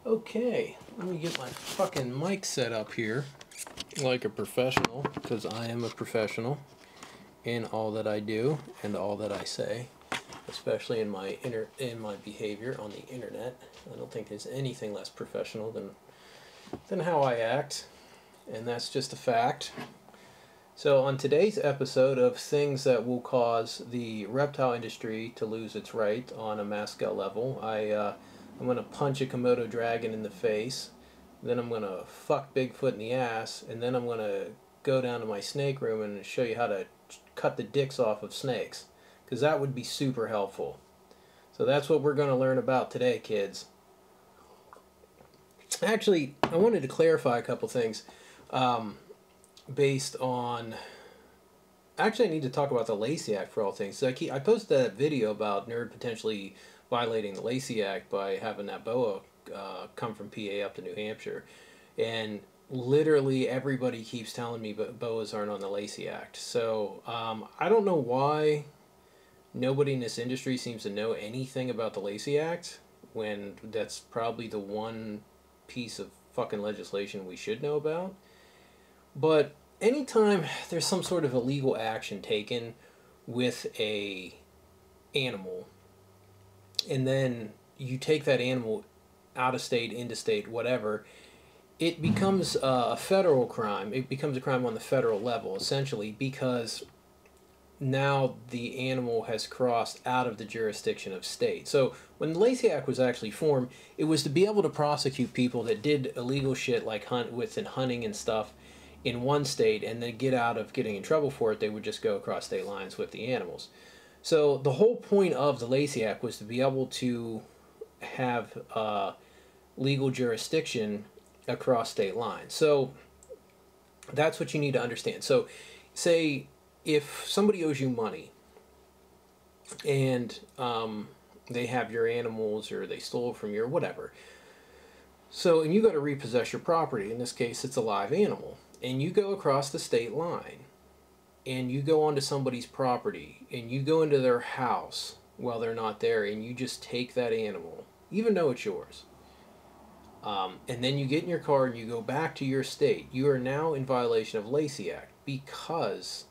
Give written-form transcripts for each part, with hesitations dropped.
Okay, let me get my fucking mic set up here like a professional, because I am a professional in all that I do and all that I say, especially in my behavior on the internet. I don't think there's anything less professional than how I act, and that's just a fact. So on today's episode of things that will cause the reptile industry to lose its right on a mass scale level, I'm going to punch a Komodo dragon in the face, then I'm going to fuck Bigfoot in the ass, and then I'm going to go down to my snake room and show you how to cut the dicks off of snakes, because that would be super helpful. So that's what we're going to learn about today, kids. Actually, I wanted to clarify a couple things based on... Actually, I need to talk about the Lacey Act for all things. So I posted that video about Nerd potentially violating the Lacey Act by having that boa come from PA up to New Hampshire. And literally everybody keeps telling me boas aren't on the Lacey Act. So I don't know why nobody in this industry seems to know anything about the Lacey Act, when that's probably the one piece of fucking legislation we should know about. But anytime there's some sort of illegal action taken with a animal, and then you take that animal out of state, into state, whatever, it becomes a federal crime. It becomes a crime on the federal level, essentially, because now the animal has crossed out of the jurisdiction of state. So when the Lacey Act was actually formed, it was to be able to prosecute people that did illegal shit like hunting and stuff in one state, and then get out of getting in trouble for it. They would just go across state lines with the animals. So the whole point of the Lacey Act was to be able to have legal jurisdiction across state lines. So that's what you need to understand. So say if somebody owes you money and they have your animals, or they stole from you, or whatever. So, and you got to repossess your property. In this case, it's a live animal. And you go across the state line, and you go onto somebody's property, and you go into their house while they're not there, and you just take that animal, even though it's yours. And then you get in your car and you go back to your state. You are now in violation of Lacey Act, because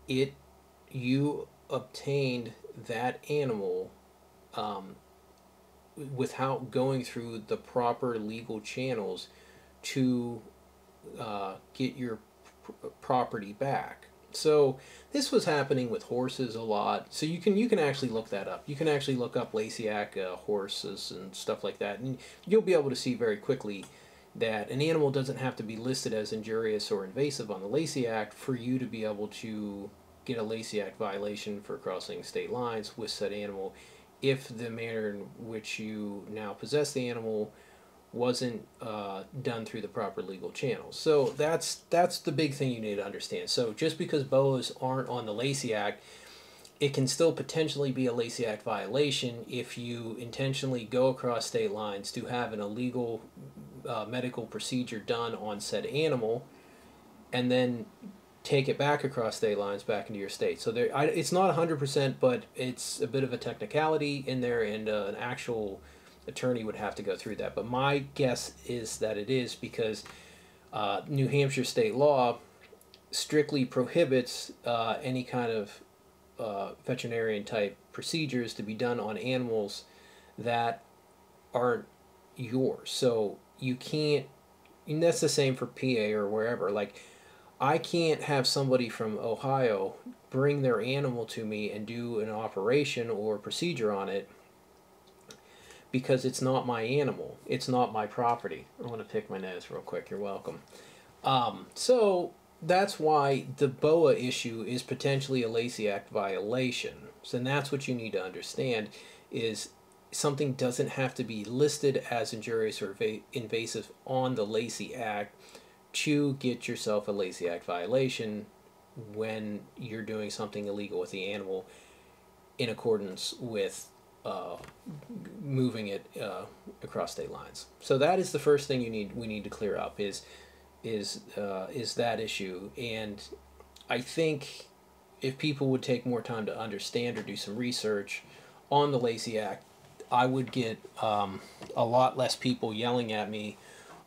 you obtained that animal without going through the proper legal channels to get your property back. So this was happening with horses a lot. So you can actually look that up. You can actually look up Lacey Act horses and stuff like that, and you'll be able to see very quickly that an animal doesn't have to be listed as injurious or invasive on the Lacey Act for you to be able to get a Lacey Act violation for crossing state lines with said animal, if the manner in which you now possess the animal wasn't done through the proper legal channels. So that's the big thing you need to understand. So just because boas aren't on the Lacey Act, it can still potentially be a Lacey Act violation if you intentionally go across state lines to have an illegal medical procedure done on said animal, and then take it back across state lines back into your state. So it's not 100%, but it's a bit of a technicality in there, and an actual attorney would have to go through that. But my guess is that it is, because New Hampshire state law strictly prohibits any kind of veterinarian type procedures to be done on animals that aren't yours. So you can't, and that's the same for PA or wherever. Like, I can't have somebody from Ohio bring their animal to me and do an operation or procedure on it, because it's not my animal. It's not my property. I want to pick my nose real quick. You're welcome. So that's why the BOA issue is potentially a Lacey Act violation. So that's what you need to understand, is something doesn't have to be listed as injurious or invasive on the Lacey Act to get yourself a Lacey Act violation when you're doing something illegal with the animal in accordance with moving it across state lines. So that is the first thing we need to clear up, is that issue. And I think if people would take more time to understand or do some research on the Lacey Act, I would get a lot less people yelling at me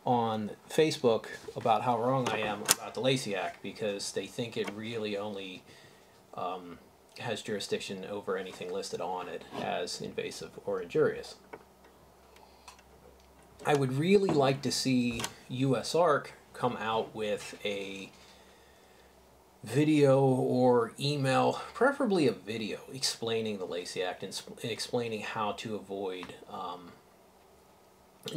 on Facebook about how wrong I am about the Lacey Act, because they think it really only has jurisdiction over anything listed on it as invasive or injurious. I would really like to see usark come out with a video or email, preferably a video, explaining the Lacey Act and explaining how to avoid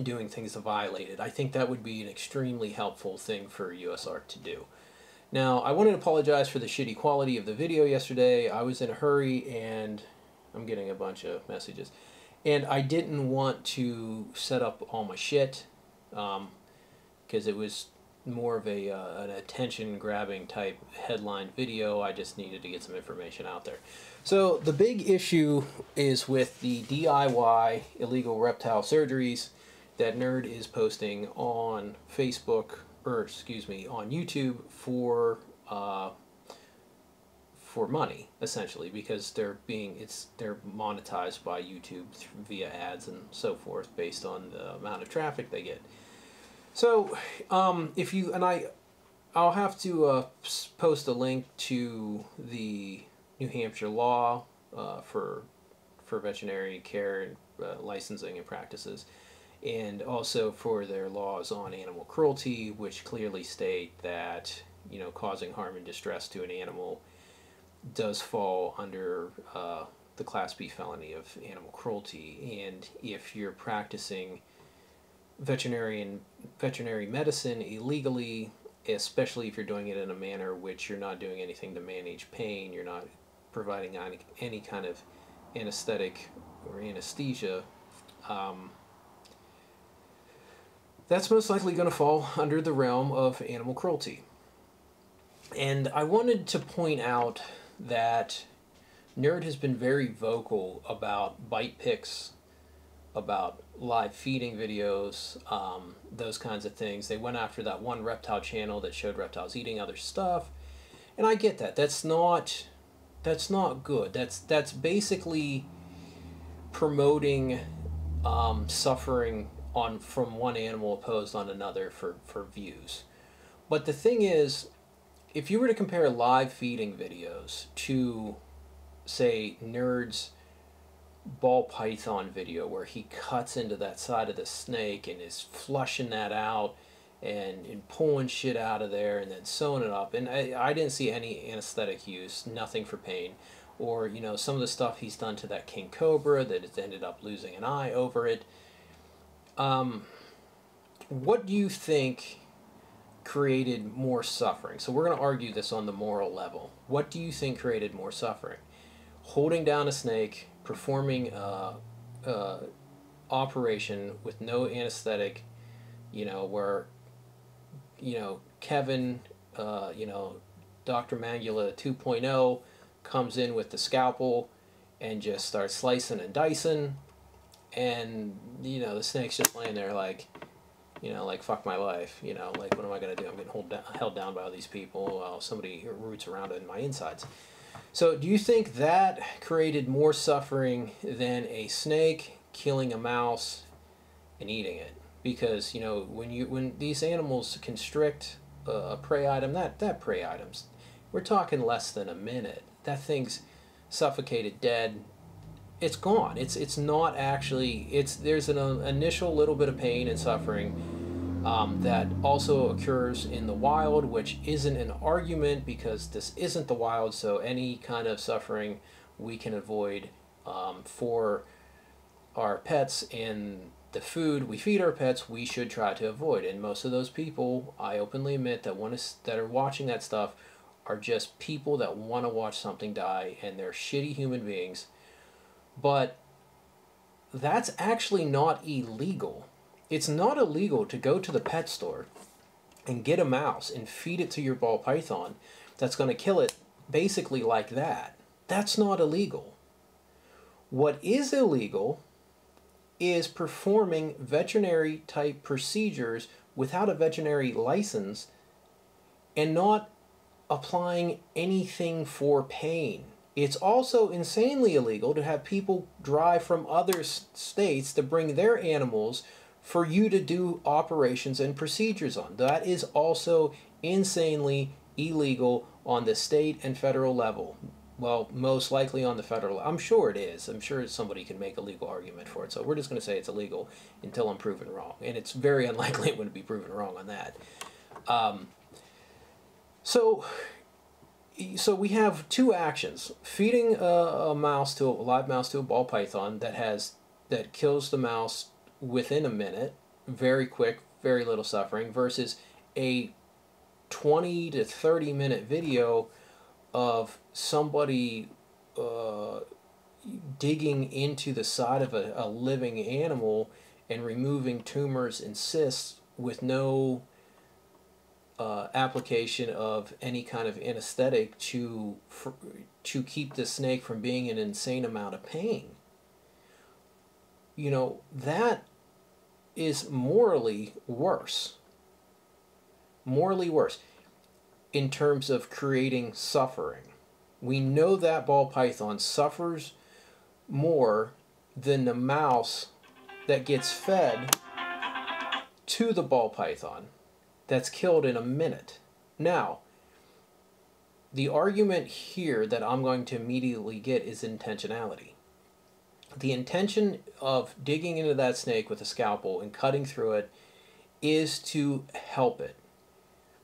doing things to violate it. I think that would be an extremely helpful thing for usark to do. Now, I wanted to apologize for the shitty quality of the video yesterday. I was in a hurry, and I'm getting a bunch of messages. And I didn't want to set up all my shit, because it was more of an attention-grabbing type headline video. I just needed to get some information out there. So the big issue is with the DIY illegal reptile surgeries that Nerd is posting on Facebook, or excuse me, on YouTube for money, essentially, because they're monetized by YouTube via ads and so forth based on the amount of traffic they get. So if you, and I'll have to post a link to the New Hampshire law for veterinary care and licensing and practices, and also for their laws on animal cruelty, which clearly state that, you know, causing harm and distress to an animal does fall under the Class B felony of animal cruelty. And if you're practicing veterinary medicine illegally, especially if you're doing it in a manner which you're not doing anything to manage pain, you're not providing any kind of anesthetic or anesthesia, that's most likely going to fall under the realm of animal cruelty. And I wanted to point out that Nerd has been very vocal about bite pics, about live feeding videos, those kinds of things. They went after that one reptile channel that showed reptiles eating other stuff, and I get that. That's not good. That's basically promoting suffering from one animal opposed on another for views. But the thing is, if you were to compare live feeding videos to, say, Nerd's ball python video where he cuts into that side of the snake and is flushing that out and pulling shit out of there and then sewing it up, and I didn't see any anesthetic use, nothing for pain, or, you know, some of the stuff he's done to that king cobra that has ended up losing an eye over it. What do you think created more suffering? So we're going to argue this on the moral level. What do you think created more suffering? Holding down a snake, performing a operation with no anesthetic, you know, where, you know, Kevin, you know, Dr. Mangula 2.0 comes in with the scalpel and just starts slicing and dicing, and, you know, the snake's just laying there like, you know, like, fuck my life, you know, like, what am I going to do? I'm getting held down by all these people while somebody roots around in my insides. So do you think that created more suffering than a snake killing a mouse and eating it? Because, you know, when these animals constrict a prey item, that prey item's, we're talking less than a minute. That thing's suffocated, dead. It's gone. It's not actually, there's an initial little bit of pain and suffering that also occurs in the wild, which isn't an argument because this isn't the wild, so any kind of suffering we can avoid for our pets and the food we feed our pets, we should try to avoid. And most of those people, I openly admit, that are watching that stuff are just people that want to watch something die, and they're shitty human beings. But that's actually not illegal. It's not illegal to go to the pet store and get a mouse and feed it to your ball python that's going to kill it basically like that. That's not illegal. What is illegal is performing veterinary type procedures without a veterinary license and not applying anything for pain. It's also insanely illegal to have people drive from other states to bring their animals for you to do operations and procedures on. That is also insanely illegal on the state and federal level. Well, most likely on the federal. I'm sure it is. I'm sure somebody can make a legal argument for it. So we're just going to say it's illegal until I'm proven wrong. And it's very unlikely I'm going to be proven wrong on that. So we have two actions: feeding a live mouse to a ball python that kills the mouse within a minute, very quick, very little suffering, versus a 20 to 30-minute video of somebody digging into the side of a living animal and removing tumors and cysts with no application of any kind of anesthetic to keep the snake from being in an insane amount of pain. You know, that is morally worse. Morally worse in terms of creating suffering. We know that ball python suffers more than the mouse that gets fed to the ball python that's killed in a minute. Now, the argument here that I'm going to immediately get is intentionality. The intention of digging into that snake with a scalpel and cutting through it is to help it.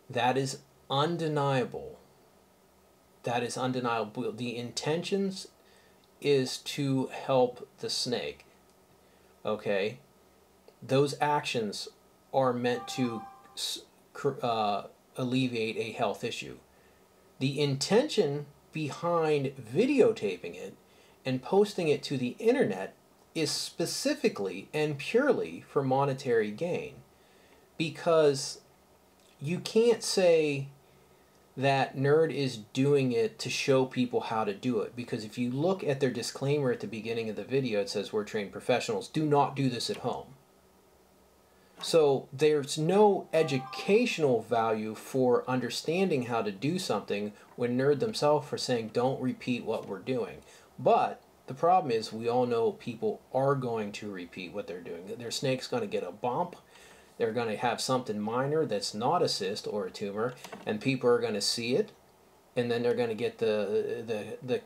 That is undeniable. That is undeniable. The intentions is to help the snake. Okay? Those actions are meant to alleviate a health issue. The intention behind videotaping it and posting it to the internet is specifically and purely for monetary gain, because you can't say that Nerd is doing it to show people how to do it, because if you look at their disclaimer at the beginning of the video, it says we're trained professionals, do not do this at home. So there's no educational value for understanding how to do something when Nerd themselves are saying don't repeat what we're doing. But the problem is we all know people are going to repeat what they're doing. Their snake's going to get a bump. They're going to have something minor that's not a cyst or a tumor, and people are going to see it, and then they're going to get the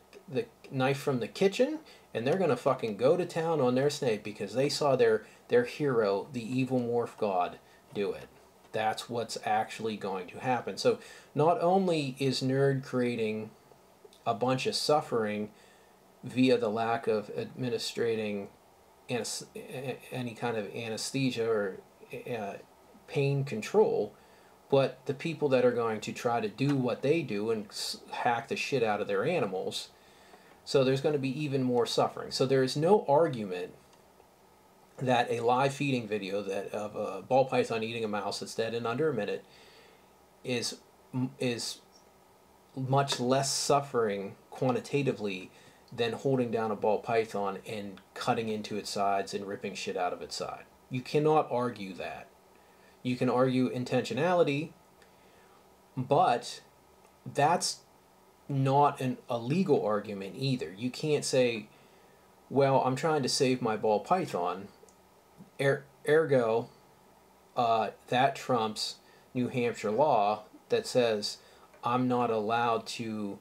knife from the kitchen, and they're going to fucking go to town on their snake because they saw their hero, the evil morph god, do it. That's what's actually going to happen. So not only is Nerd creating a bunch of suffering via the lack of administrating any kind of anesthesia or pain control, but the people that are going to try to do what they do and hack the shit out of their animals, so there's going to be even more suffering. So there is no argument that a live feeding video of a ball python eating a mouse that's dead in under a minute is much less suffering quantitatively than holding down a ball python and cutting into its sides and ripping shit out of its side. You cannot argue that. You can argue intentionality, but that's not a legal argument either. You can't say, well, I'm trying to save my ball python, ergo, that trumps New Hampshire law that says I'm not allowed to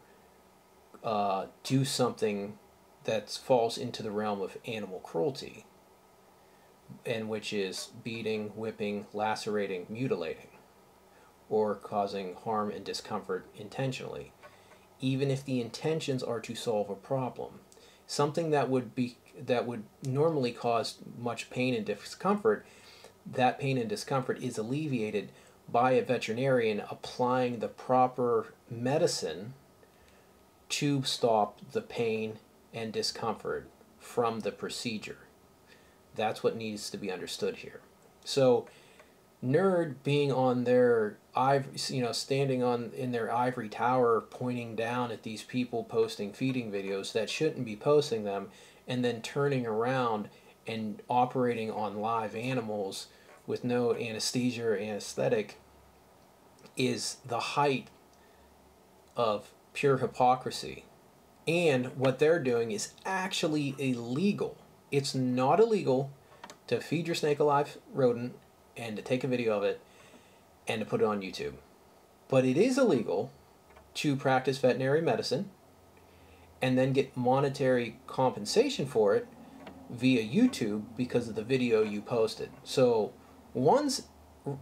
do something that falls into the realm of animal cruelty, and which is beating, whipping, lacerating, mutilating, or causing harm and discomfort intentionally, even if the intentions are to solve a problem. Something that would normally cause much pain and discomfort, that pain and discomfort is alleviated by a veterinarian applying the proper medicine to stop the pain and discomfort from the procedure. That's what needs to be understood here. So Nerd being on their standing in their ivory tower pointing down at these people posting feeding videos that shouldn't be posting them, and then turning around and operating on live animals with no anesthesia or anesthetic, is the height of pure hypocrisy. And what they're doing is actually illegal. It's not illegal to feed your snake a live rodent and to take a video of it and to put it on YouTube. But it is illegal to practice veterinary medicine and then get monetary compensation for it via YouTube because of the video you posted. So one's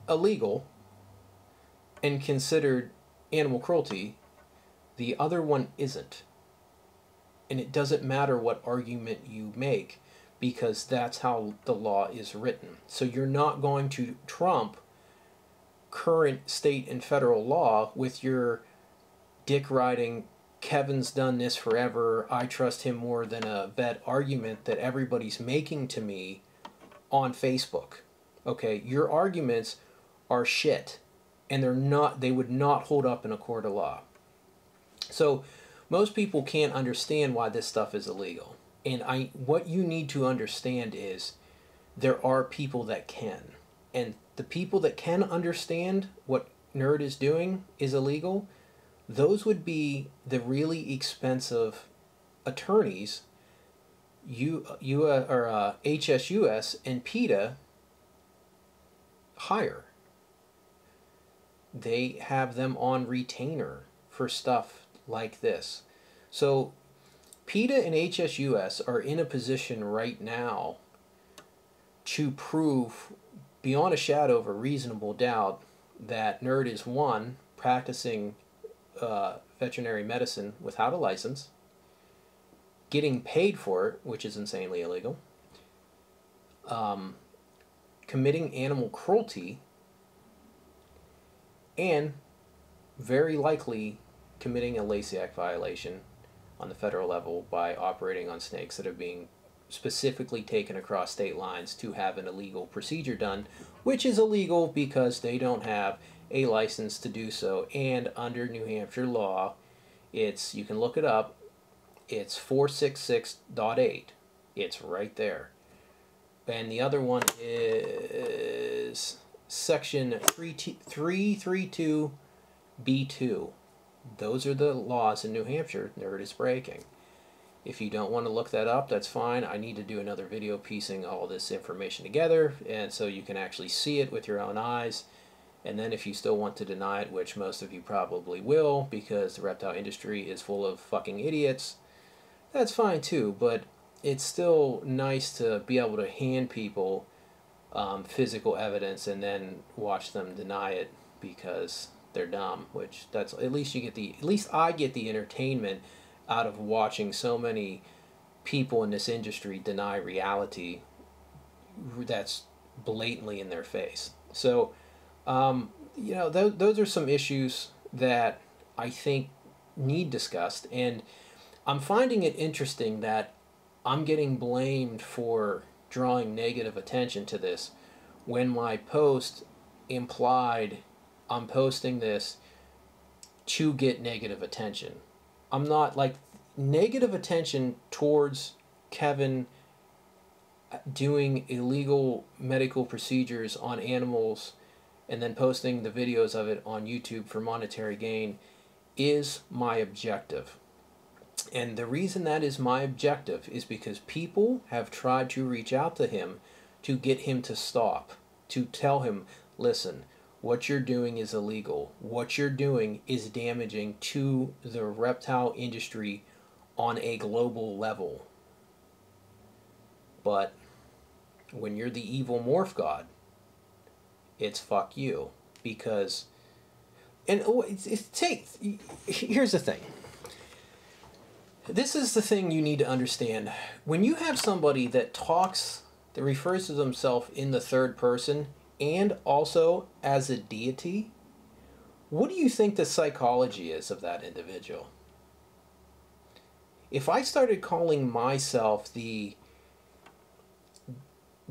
illegal and considered animal cruelty, the other one isn't. And it doesn't matter what argument you make because that's how the law is written. So you're not going to trump current state and federal law with your dick riding, Kevin's done this forever, I trust him more than a vet argument that everybody's making to me on Facebook. Okay, your arguments are shit, and they would not hold up in a court of law. So most people can't understand why this stuff is illegal. And what you need to understand is there are people that can. And the people that can understand what Nerd is doing is illegal, those would be the really expensive attorneys HSUS and PETA hire. They have them on retainer for stuff like this. So PETA and HSUS are in a position right now to prove beyond a shadow of a reasonable doubt that Nerd is, one, practicing veterinary medicine without a license, getting paid for it, which is insanely illegal, committing animal cruelty, and very likely committing a Lacey Act violation on the federal level by operating on snakes that are being specifically taken across state lines to have an illegal procedure done, which is illegal because they don't have a license to do so. And under New Hampshire law, you can look it up, it's 466.8. It's right there. And the other one is section 332B2. Those are the laws in New Hampshire Nerd is breaking. If you don't want to look that up, that's fine. I need to do another video piecing all this information together, and so you can actually see it with your own eyes. And then if you still want to deny it, which most of you probably will, because the reptile industry is full of fucking idiots, that's fine too. But it's still nice to be able to hand people physical evidence and then watch them deny it because they're dumb. Which at least I get the entertainment out of watching so many people in this industry deny reality that's blatantly in their face. So, those are some issues that I think need discussed, and I'm finding it interesting that I'm getting blamed for drawing negative attention to this when my post implied I'm posting this to get negative attention. I'm not negative attention towards Kevin doing illegal medical procedures on animals and then posting the videos of it on YouTube for monetary gain is my objective. And the reason that is my objective is because people have tried to reach out to him to get him to stop, to tell him, listen, what you're doing is illegal. What you're doing is damaging to the reptile industry on a global level. But when you're the evil morph god, it's fuck you. Because, here's the thing. This is the thing you need to understand. When you have somebody that refers to themselves in the third person and also as a deity, what do you think the psychology is of that individual? If I started calling myself the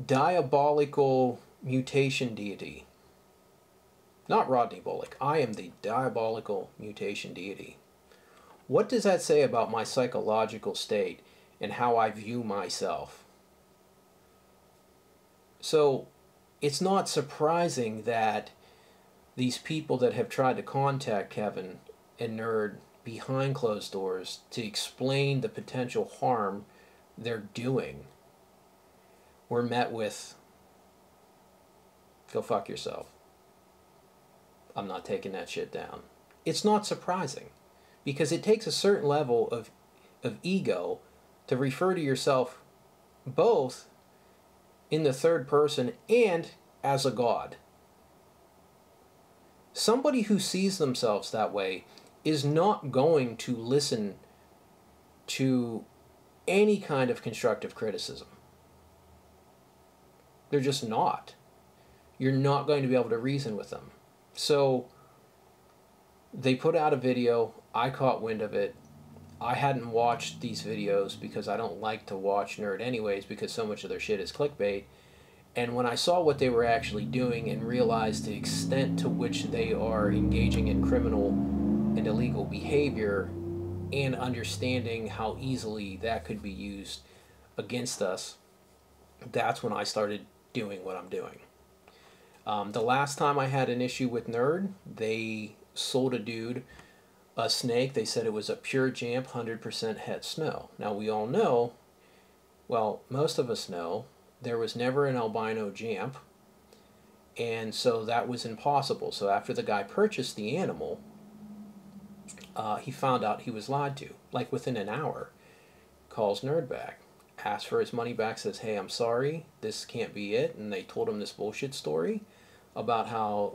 diabolical mutation deity, not Rodney Bullock, I am the diabolical mutation deity, what does that say about my psychological state and how I view myself? So it's not surprising that these people that have tried to contact Kevin and Nerd behind closed doors to explain the potential harm they're doing, we're met with, go fuck yourself. I'm not taking that shit down. It's not surprising, because it takes a certain level of ego to refer to yourself both in the third person and as a god. Somebody who sees themselves that way is not going to listen to any kind of constructive criticism. They're just not. You're not going to be able to reason with them. So they put out a video. I caught wind of it. I hadn't watched these videos because I don't like to watch Nerd anyways, because so much of their shit is clickbait. And when I saw what they were actually doing and realized the extent to which they are engaging in criminal and illegal behavior, and understanding how easily that could be used against us, that's when I started doing what I'm doing. The last time I had an issue with Nerd, they sold a dude a snake. They said it was a pure Jamp 100% het snow. Now we all know, well, most of us know, there was never an albino Jamp, and so that was impossible. So after the guy purchased the animal, he found out he was lied to. Like within an hour, calls Nerd back, asks for his money back, says, hey, I'm sorry, this can't be it. And they told him this bullshit story about how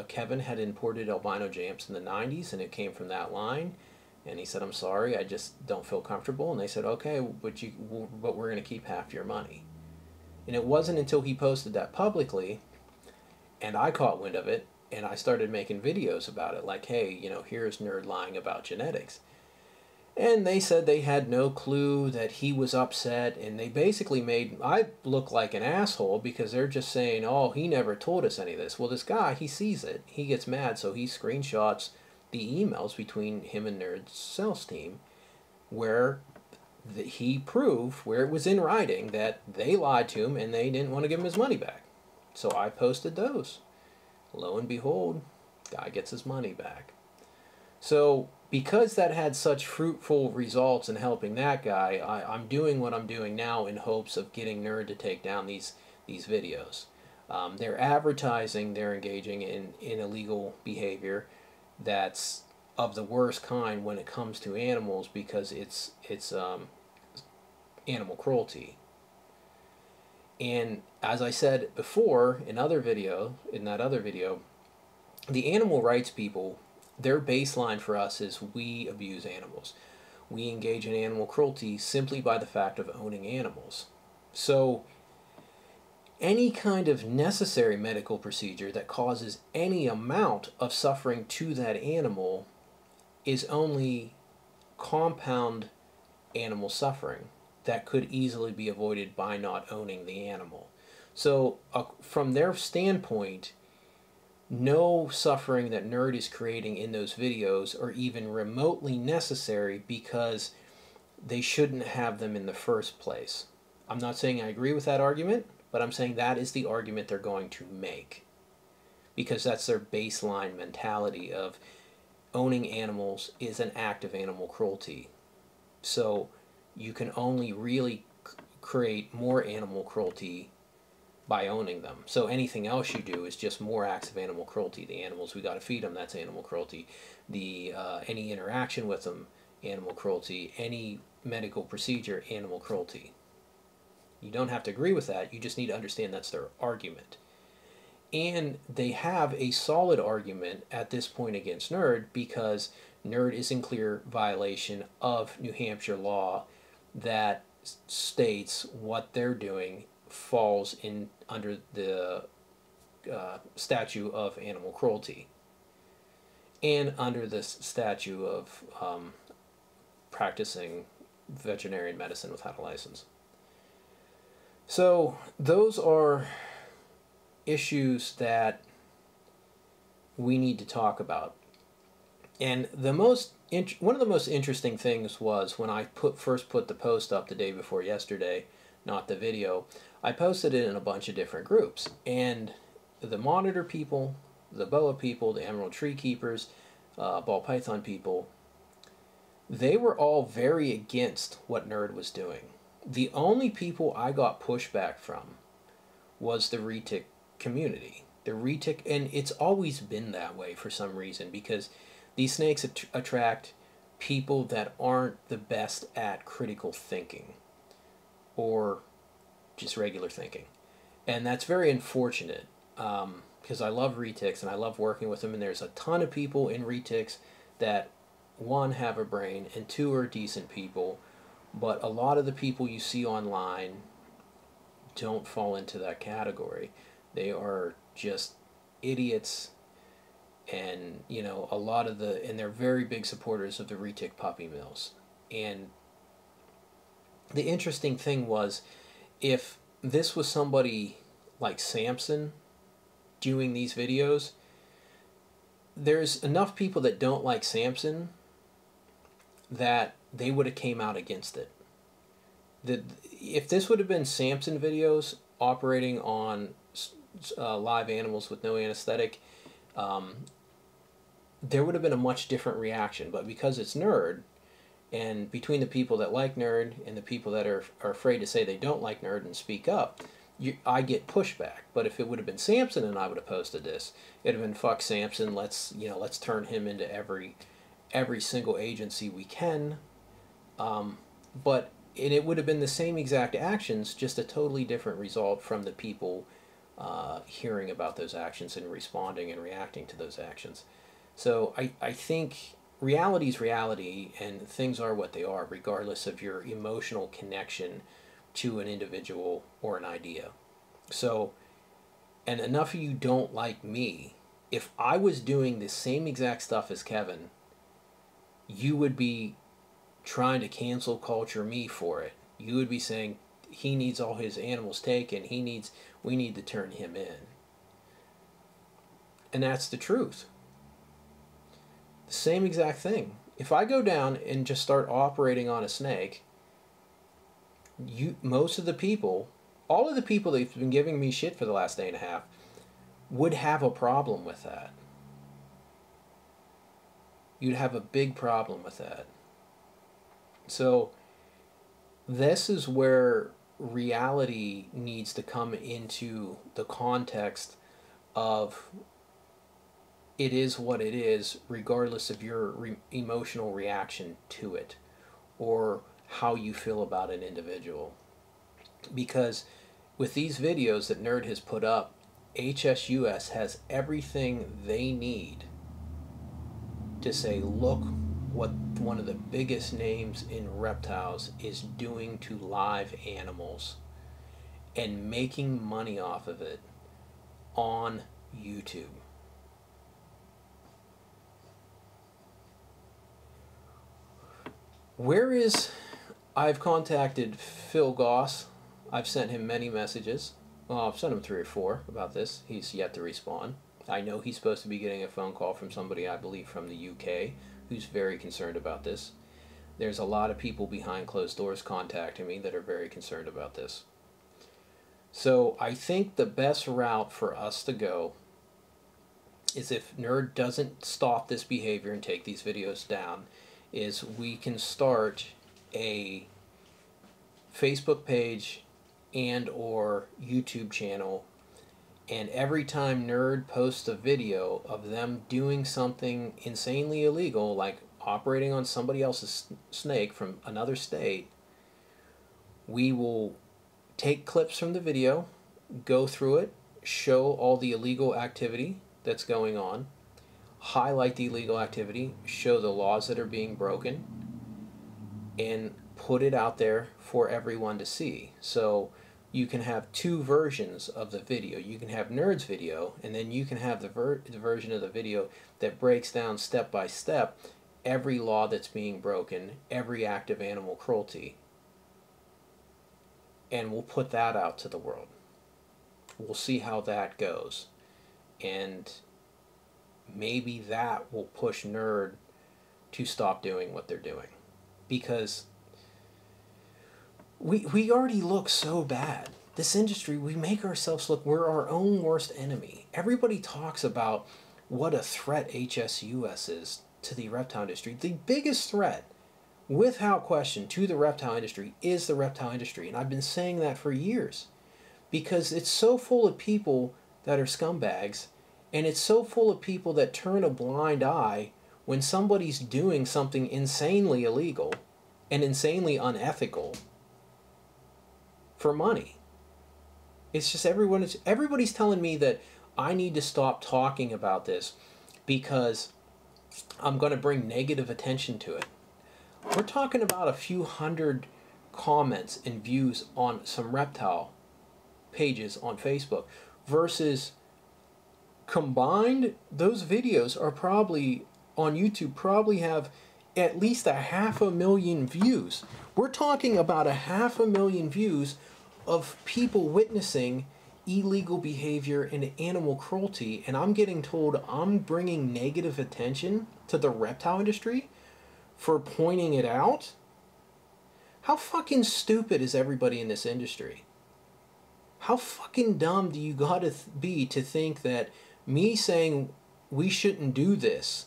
Kevin had imported albino Jamps in the 90s and it came from that line. And he said, I'm sorry, I just don't feel comfortable. And they said, okay, but we're going to keep half your money. And it wasn't until he posted that publicly and I caught wind of it and I started making videos about it, like, hey, you know, here's Nerd lying about genetics. And they said they had no clue, that he was upset, and they basically made I look like an asshole because they're just saying, oh, he never told us any of this. Well, this guy, he sees it, he gets mad, so he screenshots the emails between him and Nerd's sales team where he proved, where it was in writing, that they lied to him and they didn't want to give him his money back. So I posted those. Lo and behold, guy gets his money back. So because that had such fruitful results in helping that guy, I'm doing what I'm doing now in hopes of getting Nerd to take down these videos. They're advertising, they're engaging in illegal behavior that's of the worst kind when it comes to animals, because it's animal cruelty. And as I said before in that other video, the animal rights people, their baseline for us is we abuse animals. We engage in animal cruelty simply by the fact of owning animals. So any kind of necessary medical procedure that causes any amount of suffering to that animal is only compound animal suffering that could easily be avoided by not owning the animal. So from their standpoint, no suffering that Nerd is creating in those videos are even remotely necessary, because they shouldn't have them in the first place. I'm not saying I agree with that argument, but I'm saying that is the argument they're going to make, because that's their baseline mentality of owning animals is an act of animal cruelty. So you can only really create more animal cruelty by owning them. So anything else you do is just more acts of animal cruelty. The animals, we got to feed them, that's animal cruelty. The any interaction with them, animal cruelty. Any medical procedure, animal cruelty. You don't have to agree with that, you just need to understand that's their argument. And they have a solid argument at this point against Nerd, because Nerd is in clear violation of New Hampshire law that states what they're doing falls in under the statute of animal cruelty, and under the statute of practicing veterinary medicine without a license. So those are issues that we need to talk about. And one of the most interesting things was when I first put the post up the day before yesterday, not the video, I posted it in a bunch of different groups. And the monitor people, the boa people, the emerald tree keepers, ball python people, they were all very against what Nerd was doing. The only people I got pushback from was the retic community. The retic, and it's always been that way for some reason, because these snakes attract people that aren't the best at critical thinking or just regular thinking. And that's very unfortunate, because I love retics and I love working with them, and there's a ton of people in retics that, one, have a brain, and two, are decent people, but a lot of the people you see online don't fall into that category. They are just idiots, and a lot of and they're very big supporters of the retic puppy mills. And the interesting thing was, if this was somebody like Samson doing these videos, there's enough people that don't like Samson that they would have came out against it. If this would have been Samson videos operating on live animals with no anesthetic, there would have been a much different reaction. But because it's Nerd, and between the people that like Nerd and the people that are afraid to say they don't like Nerd and speak up, I get pushback. But if it would have been Samson and I would have posted this, it'd have been, fuck Samson, let's turn him into every single agency we can. But it would have been the same exact actions, just a totally different result from the people hearing about those actions and responding and reacting to those actions. So I think reality is reality, and things are what they are, regardless of your emotional connection to an individual or an idea. So, and enough of you don't like me. If I was doing the same exact stuff as Kevin, you would be trying to cancel culture me for it. You would be saying he needs all his animals taken, we need to turn him in. And that's the truth. The same exact thing. If I go down and just start operating on a snake, most of the people, all of the people that've been giving me shit for the last day and a half, would have a problem with that. You'd have a big problem with that. So this is where reality needs to come into the context of it is what it is, regardless of your emotional reaction to it or how you feel about an individual. Because with these videos that Nerd has put up, HSUS has everything they need to say, look what one of the biggest names in reptiles is doing to live animals and making money off of it on YouTube. I've contacted Phil Goss. I've sent him many messages. Well, I've sent him 3 or 4 about this. He's yet to respond. I know he's supposed to be getting a phone call from somebody, I believe, from the UK, who's very concerned about this. There's a lot of people behind closed doors contacting me that are very concerned about this. So I think the best route for us to go is, if Nerd doesn't stop this behavior and take these videos down, is we can start a Facebook page and or YouTube channel, and every time Nerd posts a video of them doing something insanely illegal, like operating on somebody else's snake from another state, we will take clips from the video, go through it, show all the illegal activity that's going on, highlight the illegal activity, show the laws that are being broken, and put it out there for everyone to see. So you can have 2 versions of the video. You can have Nerd's video, and then you can have the version of the video that breaks down step by step every law that's being broken, every act of animal cruelty. And we'll put that out to the world. We'll see how that goes. And maybe that will push Nerd to stop doing what they're doing. Because we already look so bad. This industry, we make ourselves look, we're our own worst enemy. Everybody talks about what a threat HSUS is to the reptile industry. The biggest threat without question, to the reptile industry is the reptile industry. And I've been saying that for years because it's so full of people that are scumbags, and it's so full of people that turn a blind eye when somebody's doing something insanely illegal and insanely unethical for money. It's just everybody's telling me that I need to stop talking about this because I'm going to bring negative attention to it. We're talking about a few hundred comments and views on some reptile pages on Facebook versus combined, those videos are probably on YouTube, probably have at least 500,000 views. We're talking about 500,000 views of people witnessing illegal behavior and animal cruelty, and I'm getting told I'm bringing negative attention to the reptile industry for pointing it out? How fucking stupid is everybody in this industry? How fucking dumb do you gotta be to think that me saying we shouldn't do this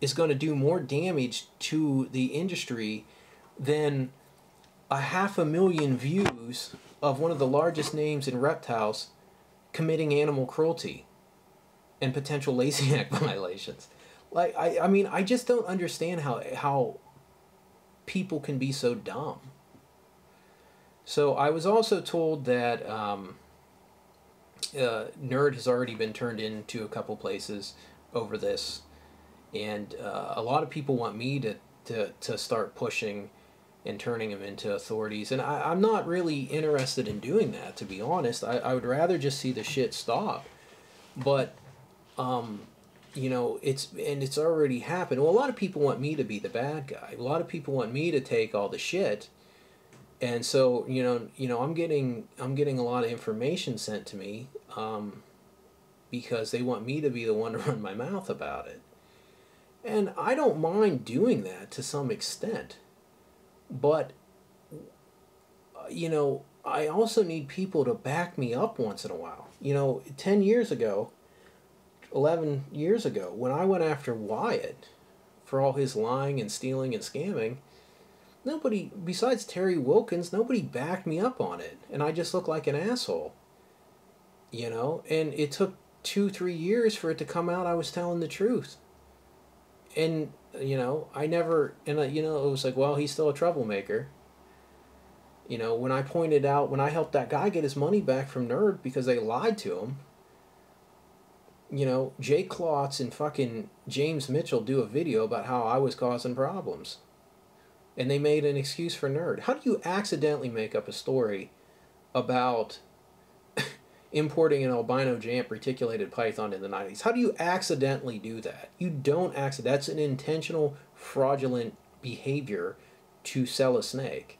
is going to do more damage to the industry than 500,000 views of one of the largest names in reptiles committing animal cruelty and potential Lacey Act violations? Like, I mean, I just don't understand how people can be so dumb. So I was also told that Nerd has already been turned into a couple places over this, and a lot of people want me to start pushing and turning them into authorities, and I'm not really interested in doing that, to be honest. I would rather just see the shit stop. But you know, it's already happened. Well, a lot of people want me to be the bad guy. A lot of people want me to take all the shit. And so, you know, I'm getting a lot of information sent to me because they want me to be the one to run my mouth about it. And I don't mind doing that to some extent. But, you know, I also need people to back me up once in a while. You know, 10 years ago, 11 years ago, when I went after Wyatt for all his lying and stealing and scamming, nobody, besides Terry Wilkins, nobody backed me up on it. And I just looked like an asshole. You know, and it took 2-3 years for it to come out I was telling the truth. And, you know, I never, and, you know, it was like, well, he's still a troublemaker. You know, when I pointed out, when I helped that guy get his money back from Nerd because they lied to him, you know, Jay Klotz and fucking James Mitchell do a video about how I was causing problems. And they made an excuse for Nerd. How do you accidentally make up a story about importing an albino jamp reticulated python in the 90s? How do you accidentally do that? You don't accidentally. That's an intentional, fraudulent behavior to sell a snake.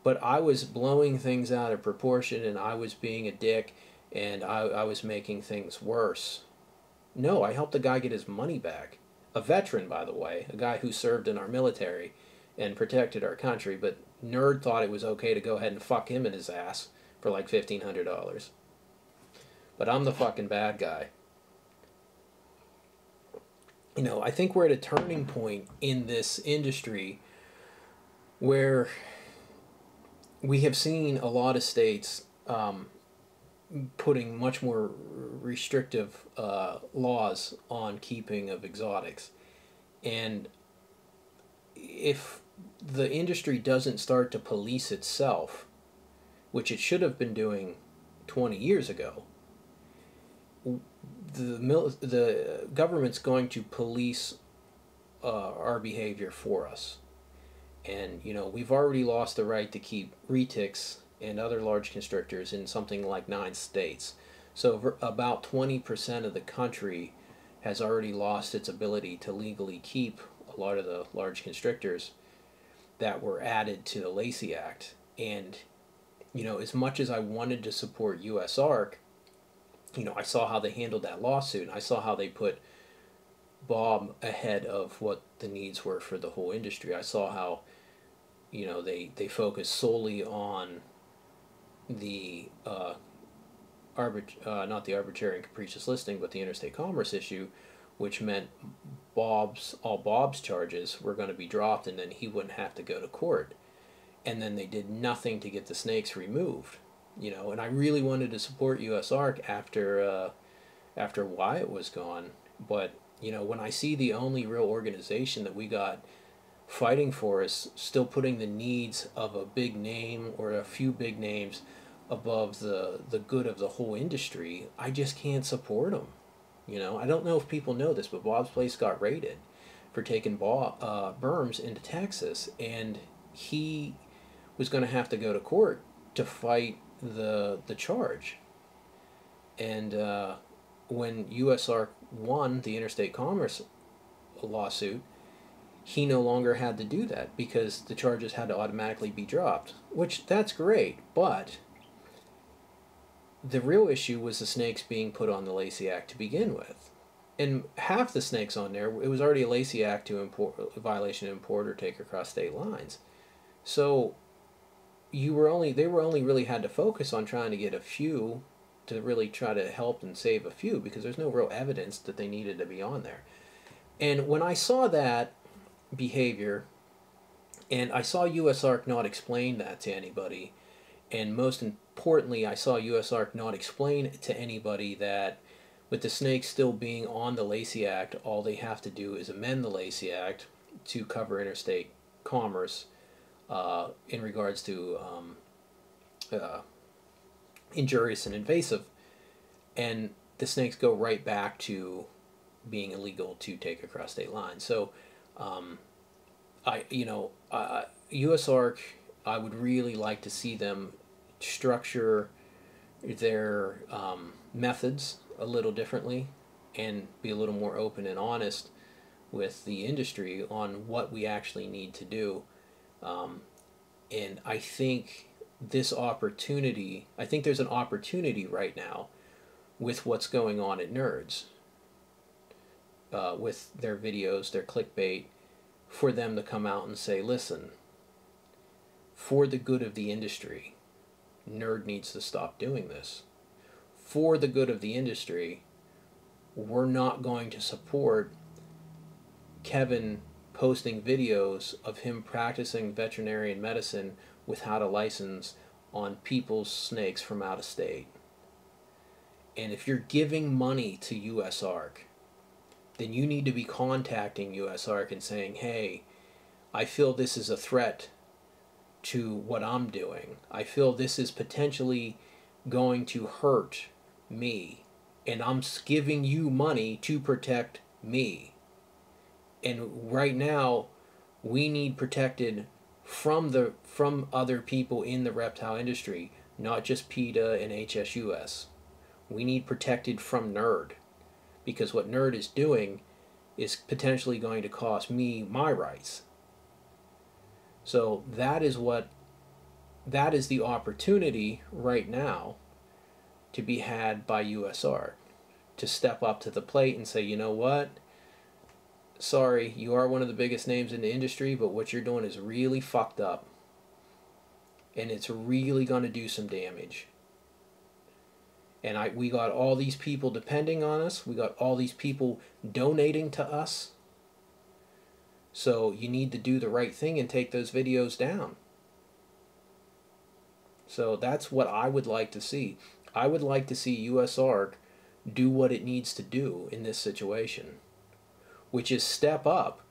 But I was blowing things out of proportion, and I was being a dick, and I was making things worse. No, I helped the guy get his money back. A veteran, by the way, a guy who served in our military and protected our country, but Nerd thought it was okay to go ahead and fuck him in his ass for like $1,500. But I'm the fucking bad guy. You know, I think we're at a turning point in this industry where we have seen a lot of states putting much more restrictive laws on keeping of exotics. And if the industry doesn't start to police itself, which it should have been doing 20 years ago, the government's going to police our behavior for us. And, you know, we've already lost the right to keep retics and other large constrictors in something like 9 states. So about 20% of the country has already lost its ability to legally keep a lot of the large constrictors that were added to the Lacey Act. And, you know, as much as I wanted to support usark, you know, I saw how they handled that lawsuit, and I saw how they put Bob ahead of what the needs were for the whole industry. I saw how, you know, they focused solely on the not the arbitrary and capricious listing, but the interstate commerce issue, which meant all Bob's charges were going to be dropped, and then he wouldn't have to go to court. And then they did nothing to get the snakes removed, And I really wanted to support usark after Wyatt was gone, but when I see the only real organization that we got fighting for us still putting the needs of a big name or a few big names above the good of the whole industry, I just can't support them. I don't know if people know this, but Bob's Place got raided for taking berms into Texas, and he was going to have to go to court to fight the charge. And when usark won the interstate commerce lawsuit, he no longer had to do that because the charges had to automatically be dropped, which that's great, but the real issue was the snakes being put on the Lacey Act to begin with. And half the snakes on there, it was already a Lacey Act to import, a violation of import or take across state lines. So they were only really had to focus on trying to get a few to really try to help and save a few, because there's no real evidence that they needed to be on there. And when I saw that behavior, and I saw usark not explain that to anybody, and most importantly, I saw usark not explain to anybody that with the snakes still being on the Lacey Act, all they have to do is amend the Lacey Act to cover interstate commerce in regards to injurious and invasive, and the snakes go right back to being illegal to take across state lines. So usark, I would really like to see them structure their methods a little differently and be a little more open and honest with the industry on what we actually need to do. And I think there's an opportunity right now with what's going on at Nerds, with their videos, their clickbait, for them to come out and say, listen, for the good of the industry, Nerd needs to stop doing this. For the good of the industry, we're not going to support Kevin posting videos of him practicing veterinarian medicine without a license on people's snakes from out of state. And if you're giving money to usark, then you need to be contacting usark and saying, hey, I feel this is a threat to what I'm doing. I feel this is potentially going to hurt me, and I'm giving you money to protect me. And right now, we need protected from other people in the reptile industry, not just PETA and HSUS. We need protected from Nerd, because what Nerd is doing is potentially going to cost me my rights. So that is the opportunity right now to be had by usark, to step up to the plate and say, you know what, sorry, you are one of the biggest names in the industry, but what you're doing is really fucked up, and it's really going to do some damage. And we got all these people depending on us, we got all these people donating to us, so you need to do the right thing and take those videos down. So that's what I would like to see. I would like to see usark do what it needs to do in this situation, which is step up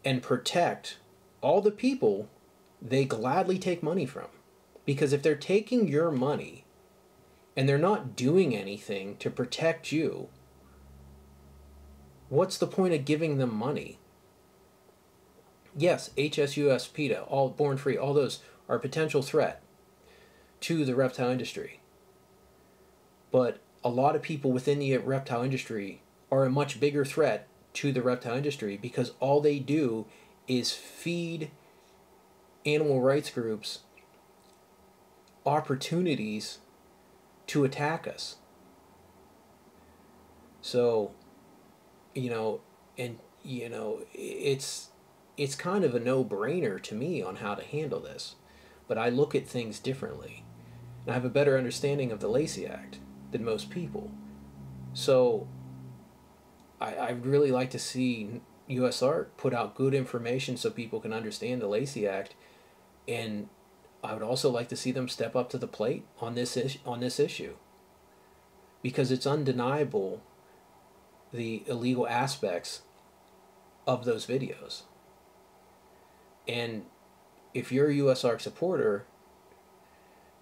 and protect all the people they gladly take money from. Because if they're taking your money and they're not doing anything to protect you, what's the point of giving them money? Yes, HSUS, PETA, all Born Free, all those are a potential threat to the reptile industry. But a lot of people within the reptile industry are a much bigger threat to the reptile industry, because all they do is feed animal rights groups opportunities to attack us. So, it's kind of a no-brainer to me on how to handle this. But I look at things differently. And I have a better understanding of the Lacey Act than most people. So I'd really like to see USARK put out good information so people can understand the Lacey Act, and I would also like to see them step up to the plate on this issue, because it's undeniable the illegal aspects of those videos. And if you're a USARK supporter,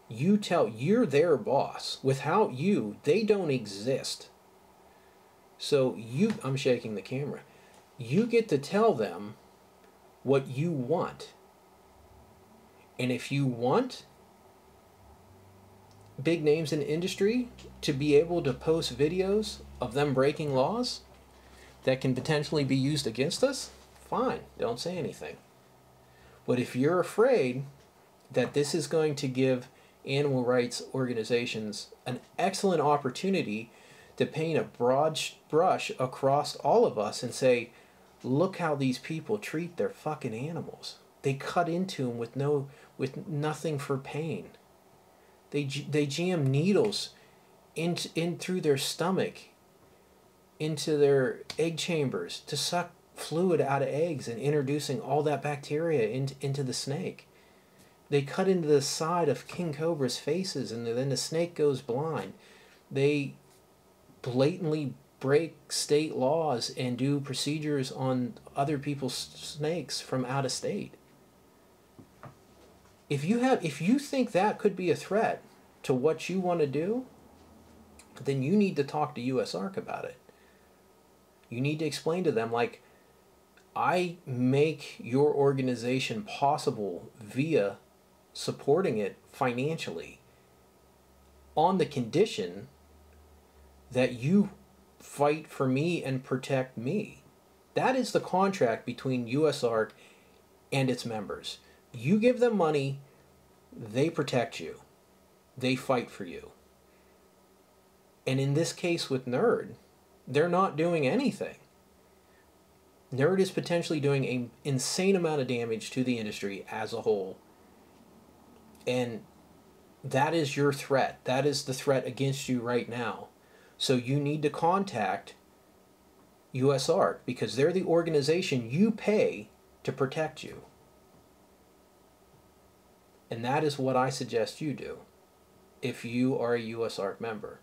you're their boss. Without you, they don't exist. So I'm shaking the camera. You get to tell them what you want. And if you want big names in the industry to be able to post videos of them breaking laws that can potentially be used against us, fine, don't say anything. But if you're afraid that this is going to give animal rights organizations an excellent opportunity to paint a broad brush across all of us and say, look how these people treat their fucking animals. They cut into them with nothing for pain. They jam needles in through their stomach, into their egg chambers to suck fluid out of eggs and introducing all that bacteria into the snake. They cut into the side of king cobras' faces and then the snake goes blind. They blatantly break state laws and do procedures on other people's snakes from out of state. If you think that could be a threat to what you want to do, then you need to talk to USARK about it. You need to explain to them, like, I make your organization possible via supporting it financially on the condition that you fight for me and protect me. That is the contract between USARK and its members. You give them money, they protect you. They fight for you. And in this case with Nerd, they're not doing anything. Nerd is potentially doing an insane amount of damage to the industry as a whole. And that is your threat. That is the threat against you right now. So you need to contact USARK because they're the organization you pay to protect you. And that is what I suggest you do if you are a USARK member.